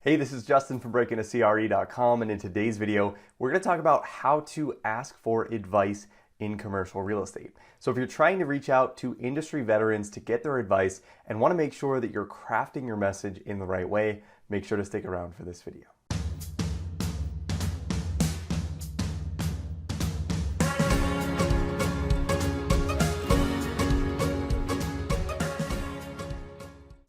Hey, this is Justin from BreakIntoCRE.com, and in today's video, we're going to talk about how to ask for advice in commercial real estate. So if you're trying to reach out to industry veterans to get their advice and want to make sure that you're crafting your message in the right way, make sure to stick around for this video.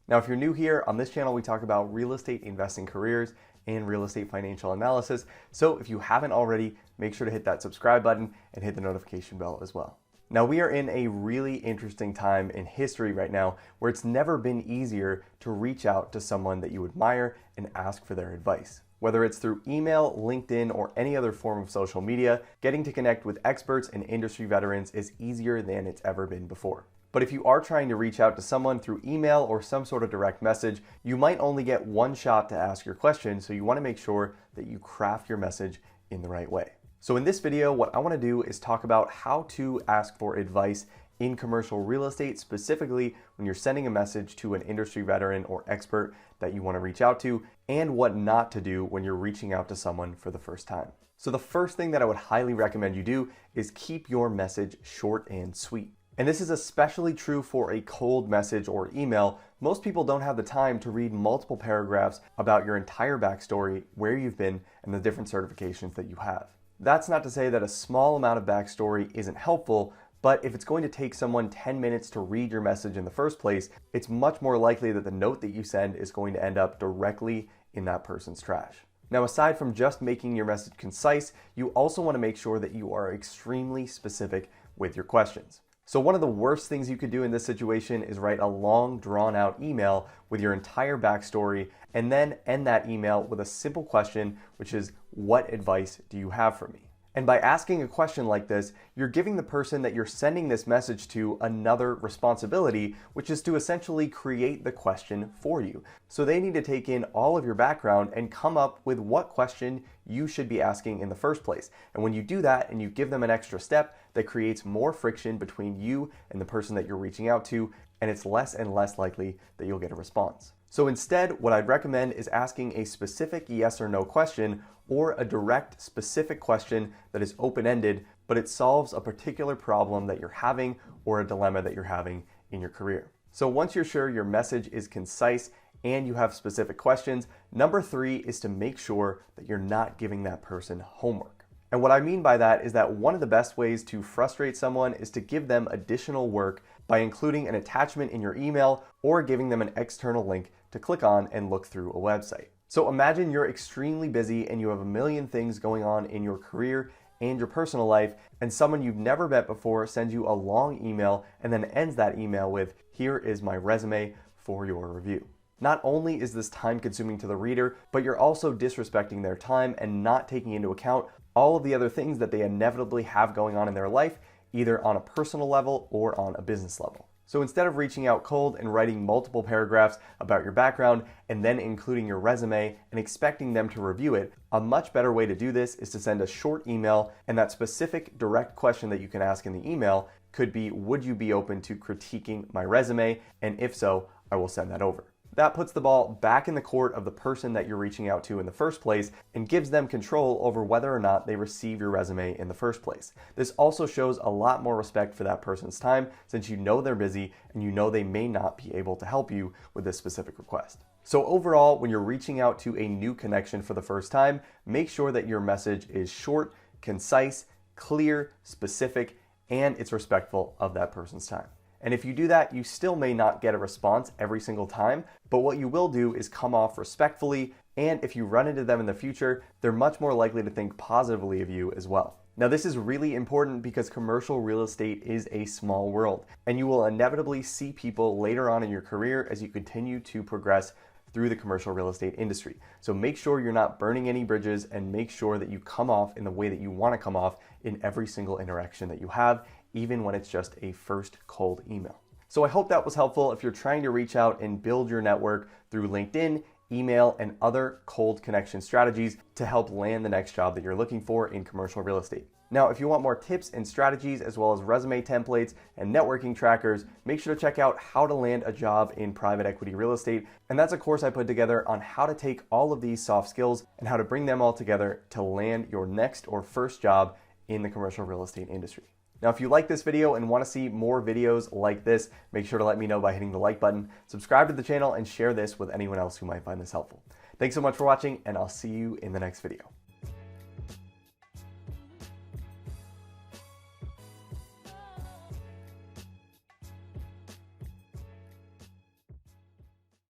Now, if you're new here, on this channel, we talk about real estate investing careers and real estate financial analysis. So if you haven't already, make sure to hit that subscribe button and hit the notification bell as well. Now, we are in a really interesting time in history right now where it's never been easier to reach out to someone that you admire and ask for their advice. Whether it's through email, LinkedIn, or any other form of social media, getting to connect with experts and industry veterans is easier than it's ever been before. But if you are trying to reach out to someone through email or some sort of direct message, you might only get one shot to ask your question, so you want to make sure that you craft your message in the right way. So in this video, what I want to do is talk about how to ask for advice in commercial real estate, specifically when you're sending a message to an industry veteran or expert that you want to reach out to, and what not to do when you're reaching out to someone for the first time. So the first thing that I would highly recommend you do is keep your message short and sweet. And this is especially true for a cold message or email. Most people don't have the time to read multiple paragraphs about your entire backstory, where you've been, and the different certifications that you have. That's not to say that a small amount of backstory isn't helpful, but if it's going to take someone 10 minutes to read your message in the first place, it's much more likely that the note that you send is going to end up directly in that person's trash. Now, aside from just making your message concise, you also want to make sure that you are extremely specific with your questions. So one of the worst things you could do in this situation is write a long, drawn-out email with your entire backstory and then end that email with a simple question, which is, what advice do you have for me? And by asking a question like this, you're giving the person that you're sending this message to another responsibility, which is to essentially create the question for you. So they need to take in all of your background and come up with what question you should be asking in the first place. And when you do that and you give them an extra step, that creates more friction between you and the person that you're reaching out to, and it's less and less likely that you'll get a response. So instead, what I'd recommend is asking a specific yes or no question, or a direct, specific question that is open-ended, but it solves a particular problem that you're having or a dilemma that you're having in your career. So once you're sure your message is concise and you have specific questions, number 3 is to make sure that you're not giving that person homework. And what I mean by that is that one of the best ways to frustrate someone is to give them additional work by including an attachment in your email or giving them an external link to click on and look through a website. So imagine you're extremely busy and you have a million things going on in your career and your personal life, and someone you've never met before sends you a long email and then ends that email with, "Here is my resume for your review." Not only is this time consuming to the reader, but you're also disrespecting their time and not taking into account all of the other things that they inevitably have going on in their life, either on a personal level or on a business level. So instead of reaching out cold and writing multiple paragraphs about your background and then including your resume and expecting them to review it, a much better way to do this is to send a short email, and that specific direct question that you can ask in the email could be, would you be open to critiquing my resume? And if so, I will send that over. That puts the ball back in the court of the person that you're reaching out to in the first place and gives them control over whether or not they receive your resume in the first place. This also shows a lot more respect for that person's time, since you know they're busy and you know they may not be able to help you with this specific request. So overall, when you're reaching out to a new connection for the first time, make sure that your message is short, concise, clear, specific, and it's respectful of that person's time. And if you do that, you still may not get a response every single time, but what you will do is come off respectfully, and if you run into them in the future, they're much more likely to think positively of you as well. Now, this is really important because commercial real estate is a small world, and you will inevitably see people later on in your career as you continue to progress through the commercial real estate industry. So make sure you're not burning any bridges, and make sure that you come off in the way that you want to come off in every single interaction that you have, even when it's just a first cold email. So I hope that was helpful if you're trying to reach out and build your network through LinkedIn, email, and other cold connection strategies to help land the next job that you're looking for in commercial real estate. Now, if you want more tips and strategies, as well as resume templates and networking trackers, make sure to check out How to Land a Job in Private Equity Real Estate. And that's a course I put together on how to take all of these soft skills and how to bring them all together to land your next or first job in the commercial real estate industry. Now, if you like this video and want to see more videos like this, make sure to let me know by hitting the like button, subscribe to the channel, and share this with anyone else who might find this helpful. Thanks so much for watching, and I'll see you in the next video.